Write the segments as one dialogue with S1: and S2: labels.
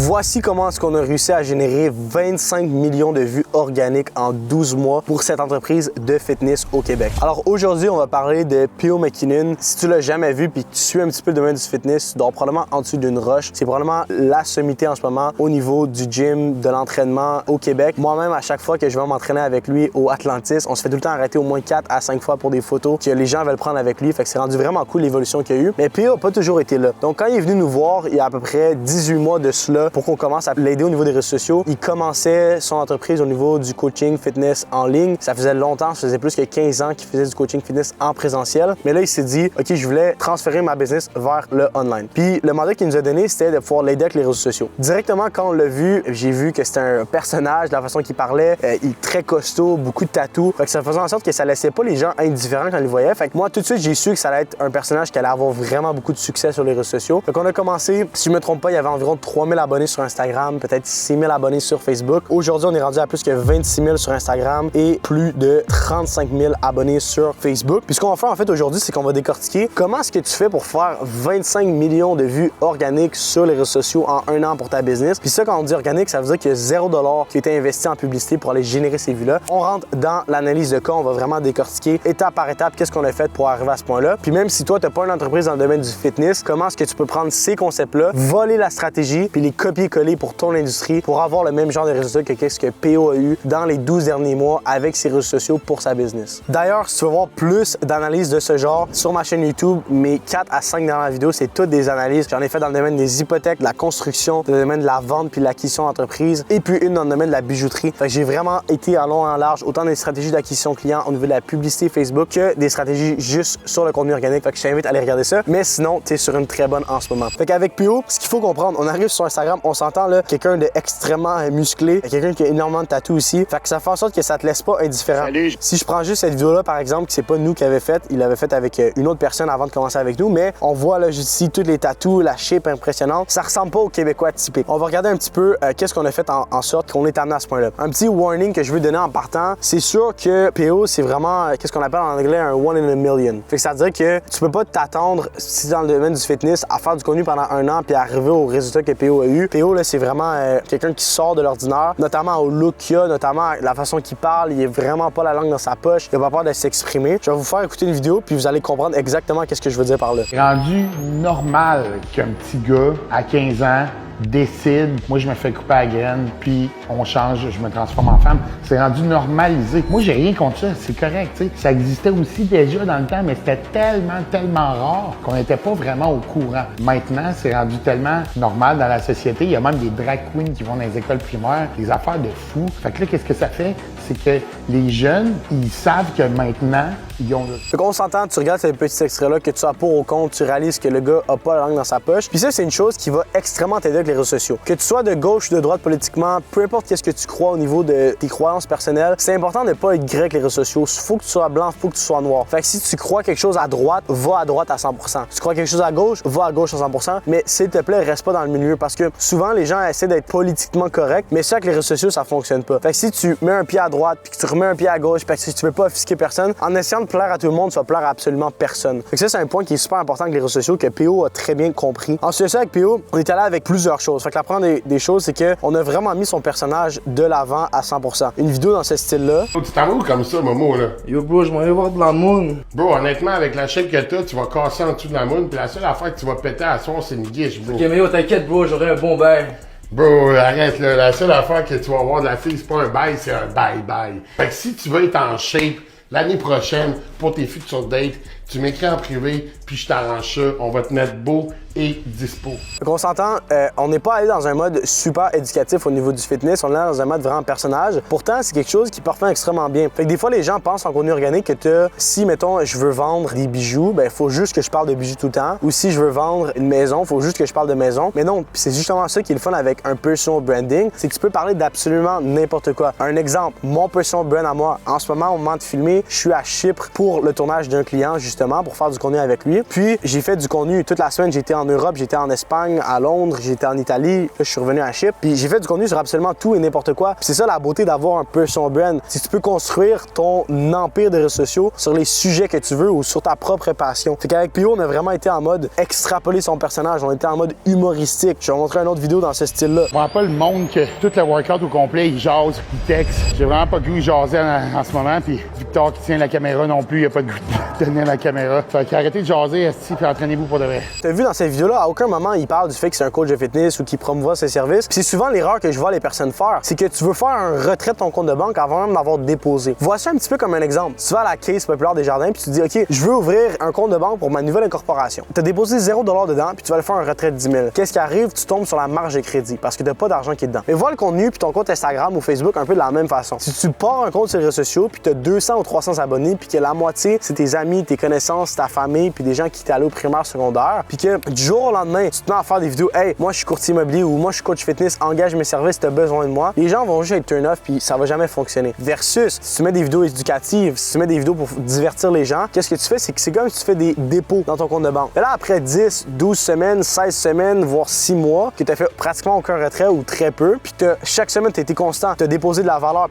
S1: Voici comment est-ce qu'on a réussi à générer 25 millions de vues organiques en 12 mois pour cette entreprise de fitness au Québec. Alors aujourd'hui, on va parler de P.O. McKinnon. Si tu l'as jamais vu puis que tu suis un petit peu le domaine du fitness, tu dors probablement en dessous d'une roche. C'est probablement la sommité en ce moment au niveau du gym, de l'entraînement au Québec. Moi-même, à chaque fois que je vais m'entraîner avec lui au Atlantis, on se fait tout le temps arrêter au moins 4 à 5 fois pour des photos que les gens veulent prendre avec lui. Fait que c'est rendu vraiment cool l'évolution qu'il y a eu. Mais P.O. n'a pas toujours été là. Donc quand il est venu nous voir, il y a à peu près 18 mois de cela pour qu'on commence à l'aider au niveau des réseaux sociaux. Il commençait son entreprise au niveau du coaching fitness en ligne. Ça faisait longtemps, ça faisait plus que 15 ans qu'il faisait du coaching fitness en présentiel. Mais là, il s'est dit, OK, je voulais transférer ma business vers le online. Puis le mandat qu'il nous a donné, c'était de pouvoir l'aider avec les réseaux sociaux. Directement, quand on l'a vu, j'ai vu que c'était un personnage, la façon qu'il parlait, il est très costaud, beaucoup de tatous. Fait que ça faisait en sorte que ça laissait pas les gens indifférents quand ils le voyaient. Fait que moi, tout de suite, j'ai su que ça allait être un personnage qui allait avoir vraiment beaucoup de succès sur les réseaux sociaux. Fait qu'on a commencé, si je me trompe pas, il y avait environ 3000 abonnés sur Instagram, peut-être 6000 abonnés sur Facebook. Aujourd'hui, on est rendu à plus que 26 000 sur Instagram et plus de 35 000 abonnés sur Facebook. Puis ce qu'on va faire en fait aujourd'hui, c'est qu'on va décortiquer comment est-ce que tu fais pour faire 25 millions de vues organiques sur les réseaux sociaux en un an pour ta business. Puis ça, quand on dit organique, ça veut dire qu'il y a 0 $ qui a été investi en publicité pour aller générer ces vues-là. On rentre dans l'analyse de cas, on va vraiment décortiquer étape par étape qu'est-ce qu'on a fait pour arriver à ce point-là. Puis même si toi, tu n'as pas une entreprise dans le domaine du fitness, comment est-ce que tu peux prendre ces concepts-là, voler la stratégie, puis les copier-coller pour ton industrie pour avoir le même genre de résultats que qu'est-ce que P.O. a eu dans les 12 derniers mois avec ses réseaux sociaux pour sa business. D'ailleurs, si tu veux voir plus d'analyses de ce genre sur ma chaîne YouTube, mes 4 à 5 dernières vidéos, c'est toutes des analyses. J'en ai fait dans le domaine des hypothèques, de la construction, dans le domaine de la vente puis de l'acquisition d'entreprise et puis une dans le domaine de la bijouterie. Fait que j'ai vraiment été en long et en large, autant des stratégies d'acquisition client au niveau de la publicité Facebook que des stratégies juste sur le contenu organique. Fait que je t'invite à aller regarder ça. Mais sinon, tu es sur une très bonne en ce moment. Fait qu'avec P.O., ce qu'il faut comprendre, on arrive sur Instagram, on s'entend là, quelqu'un d'extrêmement musclé, quelqu'un qui a énormément de tatous aussi. Fait que ça fait en sorte que ça te laisse pas indifférent. Salut. Si je prends juste cette vidéo-là, par exemple, que c'est pas nous qui avait fait, il l'avait fait avec une autre personne avant de commencer avec nous, mais on voit là juste ici tous les tatous, la shape impressionnante. Ça ressemble pas au Québécois typique. On va regarder un petit peu qu'est-ce qu'on a fait en sorte qu'on est amené à ce point-là. Un petit warning que je veux donner en partant, c'est sûr que P.O. c'est vraiment qu'est-ce qu'on appelle en anglais un one in a million. Fait que ça veut dire que tu peux pas t'attendre, si dans le domaine du fitness, à faire du contenu pendant un an puis arriver au résultat que P.O. a eu. P.O. là, c'est vraiment quelqu'un qui sort de l'ordinaire, notamment au look qu'il a, notamment la façon qu'il parle. Il est vraiment pas la langue dans sa poche. Il a pas peur de s'exprimer. Je vais vous faire écouter une vidéo puis vous allez comprendre exactement qu'est-ce que je veux dire par là.
S2: C'est rendu normal qu'un petit gars à 15 ans décide, moi je me fais couper la graine, puis on change, je me transforme en femme. C'est rendu normalisé. Moi j'ai rien contre ça, c'est correct, tu sais. Ça existait aussi déjà dans le temps, mais c'était tellement rare qu'on n'était pas vraiment au courant. Maintenant, c'est rendu tellement normal dans la société. Il y a même des drag queens qui vont dans les écoles primaires, des affaires de fous. Fait que là, qu'est-ce que ça fait? C'est que les jeunes, ils savent que maintenant, ils ont...
S1: Fait qu'on s'entend, tu regardes ces petits extraits-là, que tu as pour au compte, tu réalises que le gars a pas la langue dans sa poche. Puis ça, c'est une chose qui va extrêmement t'aider avec les réseaux sociaux. Que tu sois de gauche ou de droite politiquement, peu importe qu'est-ce que tu crois au niveau de tes croyances personnelles, c'est important de ne pas être grec avec les réseaux sociaux. Faut que tu sois blanc, faut que tu sois noir. Fait que si tu crois quelque chose à droite, va à droite à 100%. Si tu crois quelque chose à gauche, va à gauche à 100%. Mais s'il te plaît, reste pas dans le milieu parce que souvent, les gens essaient d'être politiquement corrects, mais ça avec les réseaux sociaux, ça fonctionne pas. Fait que si tu mets un pied à droite puis que tu remets un pied à gauche parce que tu veux pas offusquer personne, en essayant de plaire à tout le monde, tu vas plaire à absolument personne. Fait que ça, c'est un point qui est super important avec les réseaux sociaux que P.O. a très bien compris. Ensuite, ça, avec P.O., on est allé avec plusieurs choses. Fait que la première des choses, c'est qu'on a vraiment mis son personnage de l'avant à 100%. Une vidéo dans ce style-là.
S2: Tu t'en vas où comme ça, Momo, là?
S3: Yo bro, je m'en vais voir de la moon.
S2: Bro, honnêtement, avec la shape que t'as, tu vas casser en dessous de la moune, puis la seule affaire que tu vas péter à soir, c'est une guiche, bro.
S3: Ok, mais yo, t'inquiète bro, j'aurai un bon bail.
S2: Bro, arrête là, la seule affaire que tu vas avoir de la fille, c'est pas un bail, c'est un bye-bye. Fait que si tu veux être en shape l'année prochaine pour tes futures dates, tu m'écris en privé, puis je t'arrange ça, on va te mettre beau et dispo.
S1: Donc on s'entend, on n'est pas allé dans un mode super éducatif au niveau du fitness, on est allé dans un mode vraiment personnage. Pourtant, c'est quelque chose qui performe extrêmement bien. Fait que des fois, les gens pensent en contenu organique que si, mettons, je veux vendre des bijoux, ben il faut juste que je parle de bijoux tout le temps. Ou si je veux vendre une maison, il faut juste que je parle de maison. Mais non, c'est justement ça qui est le fun avec un personal branding, c'est que tu peux parler d'absolument n'importe quoi. Un exemple, mon personal brand à moi, en ce moment, au moment de filmer, je suis à Chypre pour le tournage d'un client, justement justement pour faire du contenu avec lui. Puis j'ai fait du contenu toute la semaine. J'étais en Europe, j'étais en Espagne, à Londres, j'étais en Italie. Là, je suis revenu à Chypre. Puis j'ai fait du contenu sur absolument tout et n'importe quoi. Puis c'est ça la beauté d'avoir un personal brand. Si tu peux construire ton empire de réseaux sociaux sur les sujets que tu veux ou sur ta propre passion. C'est qu'avec P.O, on a vraiment été en mode extrapoler son personnage. On était en mode humoristique. Je vais vous montrer une autre vidéo dans ce style-là.
S2: Je vois pas le monde que tout le workout au complet, il jase, il texte. J'ai vraiment pas de goût de jaser en ce moment. Puis Victor qui tient la caméra non plus, il a pas de goût de tenir la caméra. Fait qu'arrêtez de jaser, esti, puis entraînez-vous pour de vrai.
S1: T'as vu dans cette vidéo-là, à aucun moment il parle du fait que c'est un coach de fitness ou qu'il promouvoit ses services. Puis c'est souvent l'erreur que je vois les personnes faire. C'est que tu veux faire un retrait de ton compte de banque avant même d'avoir déposé. Voici un petit peu comme un exemple. Tu vas à la Caisse Populaire des Jardins puis tu te dis, OK, je veux ouvrir un compte de banque pour ma nouvelle incorporation. Tu as déposé 0 $ dedans puis tu vas aller faire un retrait de 10 000. Qu'est-ce qui arrive? Tu tombes sur la marge de crédit parce que tu n'as pas d'argent qui est dedans. Mais vois le contenu puis ton compte Instagram ou Facebook un peu de la même façon. Si tu pars un compte sur les réseaux sociaux puis tu as 200 ou 300 abonnés puis que la moitié c'est tes amis, tes connaissances, ta famille puis des gens qui t'aient allé au primaire, secondaire, puis que du jour au lendemain, tu te mets à faire des vidéos, hey, moi je suis courtier immobilier ou moi je suis coach fitness, engage mes services, tu as besoin de moi. Les gens vont juste être turn off puis ça va jamais fonctionner. Versus, si tu mets des vidéos éducatives, si tu mets des vidéos pour divertir les gens, qu'est-ce que tu fais? C'est que c'est comme si tu fais des dépôts dans ton compte de banque. Et là, après 10, 12 semaines, 16 semaines, voire 6 mois, que tu as fait pratiquement aucun retrait ou très peu, puis chaque semaine, tu as été constant, tu as déposé de la valeur,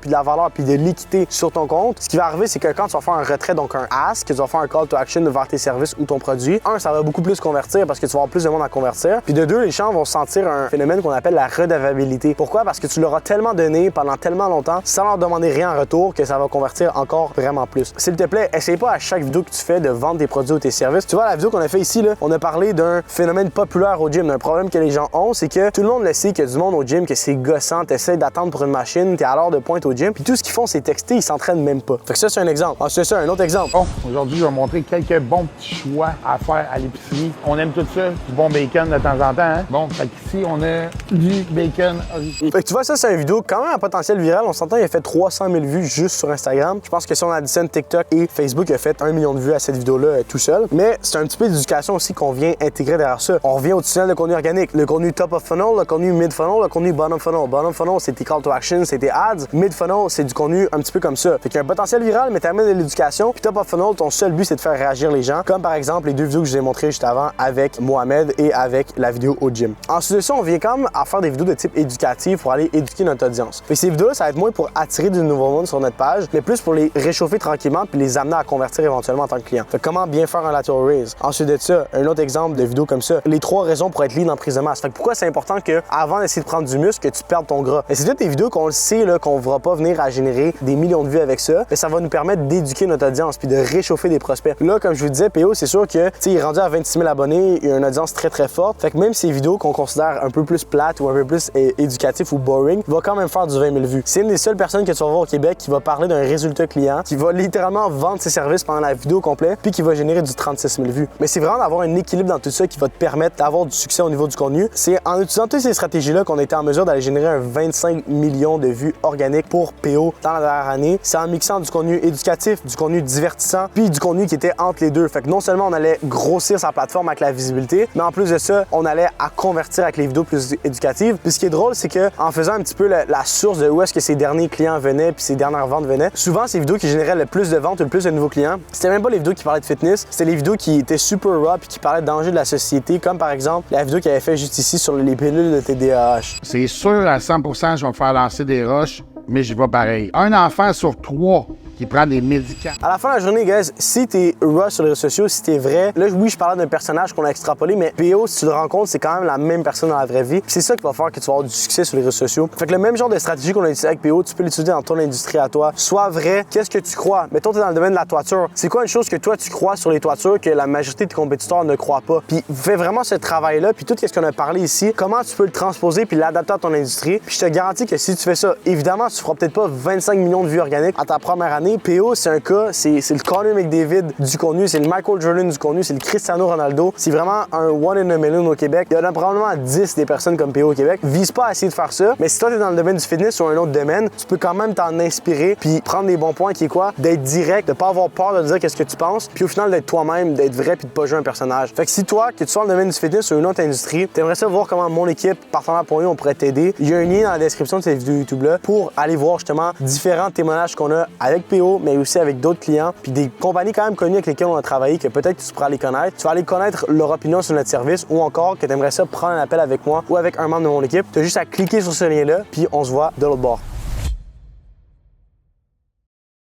S1: puis de l'équité sur ton compte. Ce qui va arriver, c'est que quand tu vas faire un retrait, donc un ask, que tu vas faire un call to action vers tes services ou ton produit, un, ça va beaucoup plus convertir parce que tu vas avoir plus de monde à convertir. Puis de deux, les gens vont sentir un phénomène qu'on appelle la redevabilité. Pourquoi? Parce que tu leur as tellement donné pendant tellement longtemps sans leur demander rien en retour que ça va convertir encore vraiment plus. S'il te plaît, essaye pas à chaque vidéo que tu fais de vendre tes produits ou tes services. Tu vois, la vidéo qu'on a fait ici, là, on a parlé d'un phénomène populaire au gym, d'un problème que les gens ont, c'est que tout le monde le sait qu'il y a du monde au gym, que c'est gossant, t'essaies d'attendre pour une machine, t'es à l'heure de pointe au gym, puis tout ce qu'ils font, c'est texter, ils s'entraînent même pas. Fait que ça, c'est un exemple. Ah, c'est ça, un autre exemple.
S2: Bon, aujourd'hui, je vais montrer quelques bons petits choix à faire à l'épicerie. On aime tout ça, du bon bacon de temps en temps, hein? Bon, fait qu'ici, on a du bacon.
S1: Fait que tu vois, ça, c'est une vidéo quand même à potentiel viral. On s'entend, il a fait 300 000 vues juste sur Instagram. Je pense que si on additionne TikTok et Facebook, il a fait 1 million de vues à cette vidéo-là tout seul. Mais c'est un petit peu d'éducation aussi qu'on vient intégrer derrière ça. On revient au tunnel de contenu organique. Le contenu top of funnel, le contenu mid funnel, le contenu bottom funnel. Bottom funnel, c'est tes call to action, c'est tes ads. Mid funnel, c'est du contenu un petit peu comme ça. Fait qu'il y a un potentiel viral, mais t'amènes de l'éducation. Puis top of funnel, ton seul but, c'est de faire réagir les gens. Comme par exemple les deux vidéos que je vous ai montrées juste avant avec Mohamed et avec la vidéo au gym. Ensuite de ça, on vient quand même à faire des vidéos de type éducatif pour aller éduquer notre audience. Fait que ces vidéos-là, ça va être moins pour attirer du nouveau monde sur notre page, mais plus pour les réchauffer tranquillement puis les amener à convertir éventuellement en tant que client. Fait que comment bien faire un lateral raise. Ensuite de ça, un autre exemple de vidéo comme ça. Les 3 raisons pour être lean en prise de masse. Fait que pourquoi c'est important que avant d'essayer de prendre du muscle, que tu perdes ton gras. Et c'est toutes des vidéos qu'on le sait là, qu'on ne va pas venir à générer des millions de vues avec ça, mais ça va nous permettre d'éduquer notre audience puis de réchauffer des prospects. Là, comme je vous disais, PO, c'est sûr que il est rendu à 26 000 abonnés, il a une audience très très forte. Fait que même ces vidéos qu'on considère un peu plus plates ou un peu plus éducatifs ou boring, va quand même faire du 20 000 vues. C'est une des seules personnes que tu vas voir au Québec qui va parler d'un résultat client, qui va littéralement vendre ses services pendant la vidéo complète, puis qui va générer du 36 000 vues. Mais c'est vraiment d'avoir un équilibre dans tout ça qui va te permettre d'avoir du succès au niveau du contenu. C'est en utilisant toutes ces stratégies-là qu'on a été en mesure d'aller générer un 25 millions de vues organiques pour PO dans la dernière année. C'est en mixant du contenu éducatif, du contenu divertissant, puis du contenu qui était entre les deux. Fait que non seulement on allait grossir sa plateforme avec la visibilité, mais en plus de ça, on allait à convertir avec les vidéos plus éducatives. Puis ce qui est drôle, c'est que en faisant un petit peu la source de où est-ce que ces derniers clients venaient puis ces dernières ventes venaient, souvent ces vidéos qui généraient le plus de ventes ou le plus de nouveaux clients, c'était même pas les vidéos qui parlaient de fitness, c'était les vidéos qui étaient super raw puis qui parlaient de danger de la société, comme par exemple la vidéo qu'il avait fait juste ici sur les pilules de TDAH.
S2: C'est sûr à 100% je vais me faire lancer des roches, mais je vais pareil. Un enfant sur 3 qui prend des médicaments.
S1: À la fin de la journée, guys, si t'es raw sur les réseaux sociaux, si t'es vrai, là, oui, je parlais d'un personnage qu'on a extrapolé, mais PO, si tu le rencontres, c'est quand même la même personne dans la vraie vie. C'est ça qui va faire que tu vas avoir du succès sur les réseaux sociaux. Fait que le même genre de stratégie qu'on a utilisé avec PO, tu peux l'utiliser dans ton industrie à toi. Sois vrai, qu'est-ce que tu crois? Mettons, t'es dans le domaine de la toiture. C'est quoi une chose que toi, tu crois sur les toitures que la majorité de tes compétiteurs ne croient pas? Puis fais vraiment ce travail-là, puis tout ce qu'on a parlé ici, comment tu peux le transposer puis l'adapter à ton industrie. Puis je te garantis que si tu fais ça, évidemment, tu feras peut-être pas 25 millions de vues organiques à ta première année. PO, c'est un cas, c'est le Connor McDavid du contenu, c'est le Michael Jordan du contenu, c'est le Cristiano Ronaldo. C'est vraiment un one in a million au Québec. Il y en a probablement 10 des personnes comme PO au Québec. Vise pas à essayer de faire ça, mais si toi, tu es dans le domaine du fitness ou un autre domaine, tu peux quand même t'en inspirer puis prendre des bons points qui est quoi? D'être direct, de pas avoir peur de dire qu'est-ce que tu penses, puis au final, d'être toi-même, d'être vrai puis de pas jouer un personnage. Fait que si toi, que tu sois dans le domaine du fitness ou une autre industrie, t'aimerais ça voir comment mon équipe, partenaire pour nous, on pourrait t'aider. Il y a un lien dans la description de cette vidéo YouTube-là pour aller voir justement différents témoignages qu'on a avec PO, mais aussi avec d'autres clients, puis des compagnies quand même connues avec lesquelles on a travaillé, que peut-être tu pourras les connaître. Tu vas aller connaître leur opinion sur notre service ou encore que tu aimerais ça prendre un appel avec moi ou avec un membre de mon équipe. Tu as juste à cliquer sur ce lien-là, puis on se voit de l'autre bord.